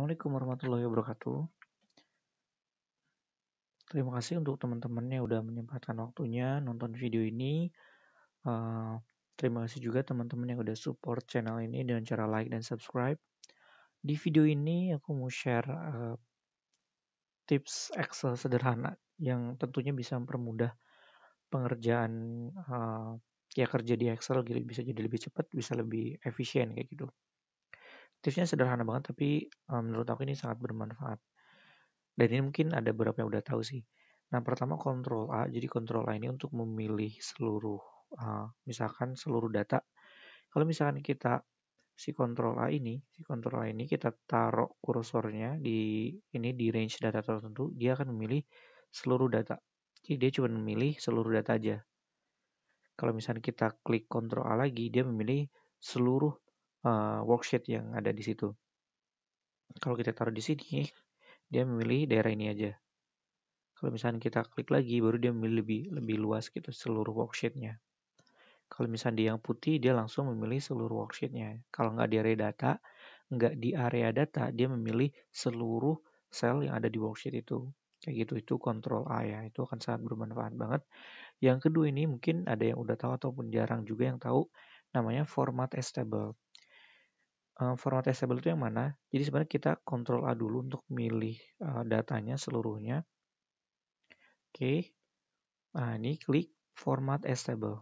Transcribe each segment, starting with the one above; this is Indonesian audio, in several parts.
Assalamualaikum warahmatullahi wabarakatuh. Terima kasih untuk teman-teman yang udah menyempatkan waktunya nonton video ini. Eh, Terima kasih juga teman-teman yang udah support channel ini dengan cara like dan subscribe. Di video ini aku mau share tips Excel sederhana yang tentunya bisa mempermudah pengerjaan ya kerja di Excel gitu, bisa jadi lebih cepat, bisa lebih efisien kayak gitu. Tipsnya sederhana banget tapi menurut aku ini sangat bermanfaat. Dan ini mungkin ada beberapa yang udah tahu sih. Nah, pertama Ctrl A. Jadi Ctrl A ini untuk memilih seluruh, misalkan seluruh data. Kalau misalkan kita si Ctrl A ini kita taruh kursornya di range data tertentu, dia akan memilih seluruh data. Jadi dia cuma memilih seluruh data aja. Kalau misalkan kita klik Ctrl A lagi, dia memilih seluruh worksheet yang ada di situ. Kalau kita taruh di sini, dia memilih daerah ini aja. Kalau misalnya kita klik lagi, baru dia memilih lebih luas gitu seluruh worksheet-nya. Kalau misalnya dia yang putih, dia langsung memilih seluruh worksheet-nya. Kalau nggak di area data, dia memilih seluruh sel yang ada di worksheet itu. Kayak gitu, itu Ctrl A ya, itu akan sangat bermanfaat banget. Yang kedua ini mungkin ada yang udah tahu ataupun jarang juga yang tahu, namanya format as table. Format as table itu yang mana? Jadi sebenarnya kita Ctrl A dulu untuk milih datanya seluruhnya. Oke. Nah, ini klik Format as Table.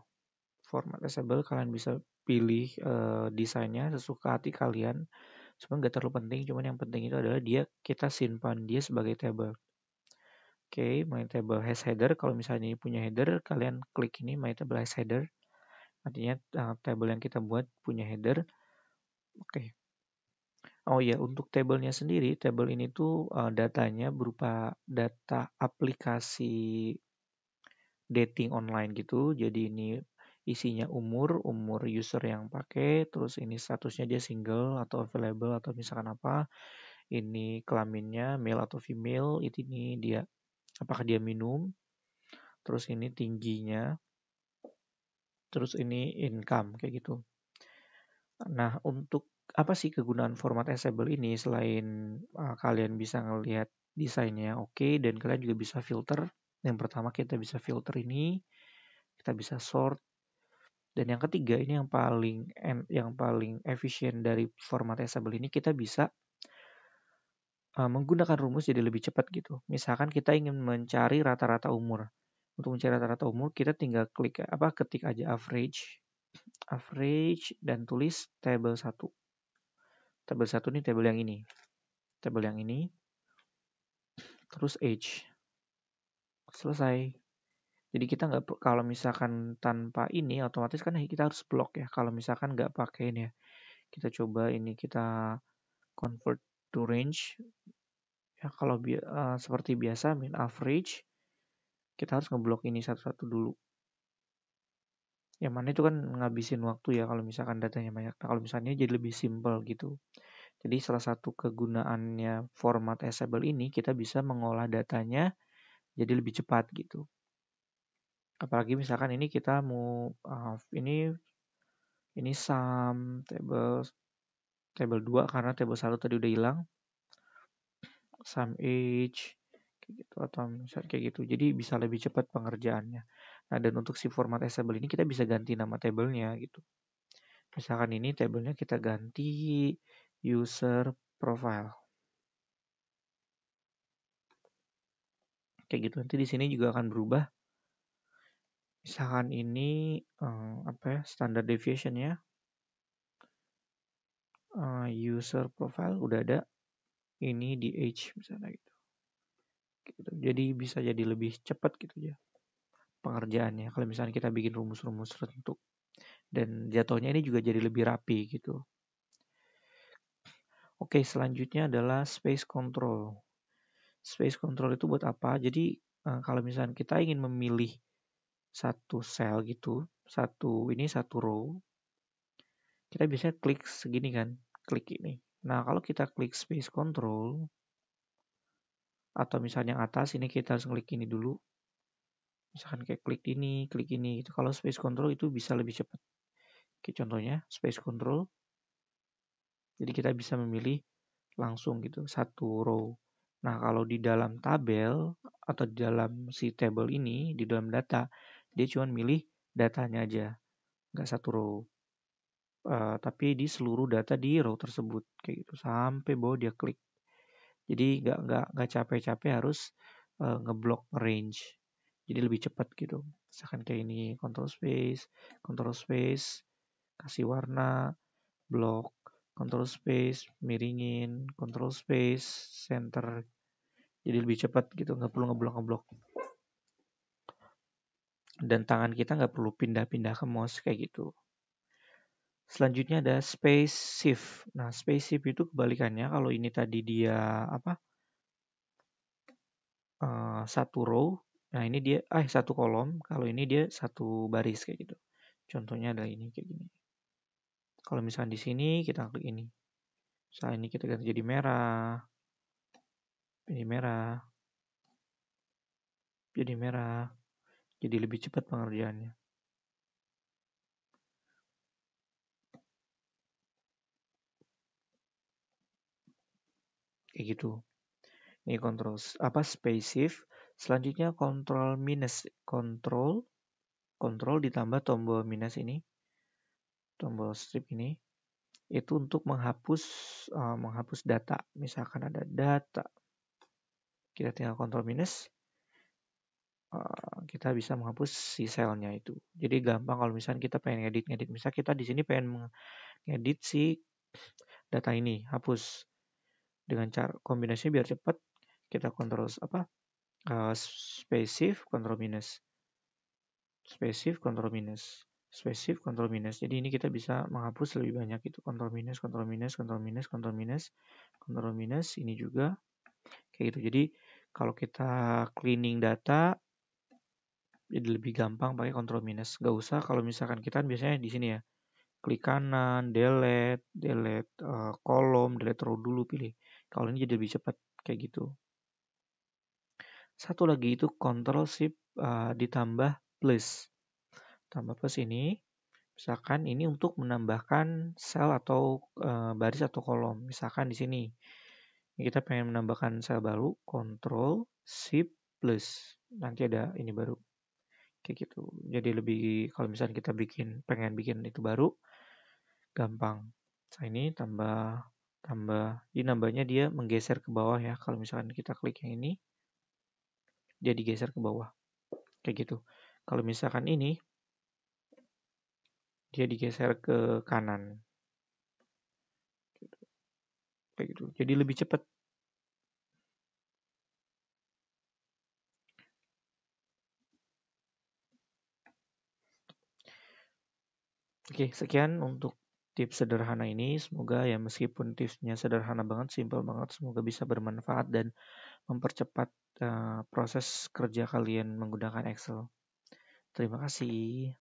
Format as Table kalian bisa pilih desainnya sesuka hati kalian. Cuma nggak terlalu penting, cuman yang penting itu adalah kita simpan dia sebagai table. Oke, my table has header. Kalau misalnya ini punya header, kalian klik ini my table has header. Artinya table yang kita buat punya header. Oke. Oh iya, untuk tabelnya sendiri, table ini tuh datanya berupa data aplikasi dating online gitu. Jadi ini isinya umur user yang pakai, terus ini statusnya dia single atau available atau misalkan apa. Ini kelaminnya male atau female, ini dia apakah dia minum, terus ini tingginya, terus ini income kayak gitu. Nah, untuk apa sih kegunaan format assemble ini selain kalian bisa ngelihat desainnya oke dan kalian juga bisa filter. Yang pertama kita bisa filter ini, kita bisa sort. Dan yang ketiga ini yang paling efisien dari format assemble ini kita bisa menggunakan rumus jadi lebih cepat gitu. Misalkan kita ingin mencari rata-rata umur. Untuk mencari rata-rata umur kita tinggal ketik aja average dan tulis table 1. Table 1 ini table yang ini. Table yang ini. Terus age. Selesai. Jadi kita nggak, kalau misalkan tanpa ini otomatis kan kita harus blok ya. Kalau misalkan nggak pakai ini ya. Kita coba ini kita convert to range. Ya kalau seperti biasa min average kita harus ngeblok ini satu-satu dulu. Yang mana itu kan ngabisin waktu ya kalau misalkan datanya banyak. Nah, kalau misalnya jadi lebih simple gitu. Jadi salah satu kegunaannya format assemble ini kita bisa mengolah datanya jadi lebih cepat gitu. Apalagi misalkan ini kita mau ini sum table 2 karena table 1 tadi udah hilang. Sum age kayak gitu atau misalnya kayak gitu. Jadi bisa lebih cepat pengerjaannya. Nah, dan untuk si format assemble ini kita bisa ganti nama tabelnya gitu. Misalkan ini tabelnya kita ganti user profile. Kayak gitu. Nanti di sini juga akan berubah. Misalkan ini standard deviation-nya user profile udah ada. Ini di age misalnya gitu. Jadi bisa jadi lebih cepat gitu ya pengerjaannya. Kalau misalnya kita bikin rumus-rumus tertentu. Dan jatuhnya ini juga jadi lebih rapi gitu. Oke, selanjutnya adalah space control. Space control itu buat apa? Jadi kalau misalnya kita ingin memilih satu sel gitu, satu row, kita bisa klik segini kan, klik ini. Nah, kalau kita klik space control, atau misalnya yang atas, ini kita harus klik ini dulu. Misalkan kayak klik ini, gitu. Kalau space control itu bisa lebih cepat. Oke, contohnya space control. Jadi kita bisa memilih langsung gitu, satu row. Nah, kalau di dalam tabel atau di dalam si table ini, di dalam data, dia cuma milih datanya aja, nggak satu row. Tapi di seluruh data di row tersebut kayak gitu sampai bawa dia klik. Jadi nggak capek-capek harus ngeblok range. Jadi lebih cepat gitu. Misalkan kayak ini control space, kasih warna, blok, control space, miringin, control space, center. Jadi lebih cepat gitu, nggak perlu ngeblok-ngeblok. Dan tangan kita nggak perlu pindah-pindah ke mouse kayak gitu. Selanjutnya ada space shift. Nah, space shift itu kebalikannya. Kalau ini tadi dia satu row. Nah, ini dia satu kolom. Kalau ini dia satu baris kayak gitu. Contohnya adalah ini kayak gini. Kalau misalnya di sini kita klik ini. Misalnya ini kita ganti jadi merah. Jadi merah. Jadi merah. Jadi lebih cepat pengerjaannya. Kayak gitu. Ini control space shift. Selanjutnya control minus. Control ditambah tombol minus ini. Tombol strip ini. Itu untuk menghapus data. Misalkan ada data. Kita tinggal control minus. Kita bisa menghapus si selnya itu. Jadi gampang kalau misalnya kita pengen ngedit. Misal kita di sini pengen ngedit si data ini, hapus. Dengan cara kombinasinya biar cepat, kita kontrol space shift, control minus. Space shift, control minus. Space shift, control minus. Jadi ini kita bisa menghapus lebih banyak itu. Control minus, control minus, control minus, control minus, control minus. Ini juga kayak gitu. Jadi kalau kita cleaning data, jadi lebih gampang pakai control minus. Gak usah kalau misalkan kita biasanya di sini ya. Klik kanan, delete kolom, delete row dulu pilih. Kalau ini jadi lebih cepat kayak gitu. Satu lagi itu control shift ditambah plus. Tambah plus ini, misalkan ini untuk menambahkan sel atau baris atau kolom. Misalkan di sini kita pengen menambahkan sel baru, control shift plus. Nanti ada ini baru. Kayak gitu. Jadi lebih kalau misalnya kita pengen bikin itu baru, gampang. Nah, ini tambah. Ini nambahnya dia menggeser ke bawah ya. Kalau misalkan kita klik yang ini, dia digeser ke bawah. Kayak gitu. Kalau misalkan ini, dia digeser ke kanan. Kayak gitu. Jadi lebih cepat. Oke, sekian untuk tips sederhana ini. Semoga ya meskipun tipsnya sederhana banget, simple banget, semoga bisa bermanfaat dan mempercepat proses kerja kalian menggunakan Excel. Terima kasih.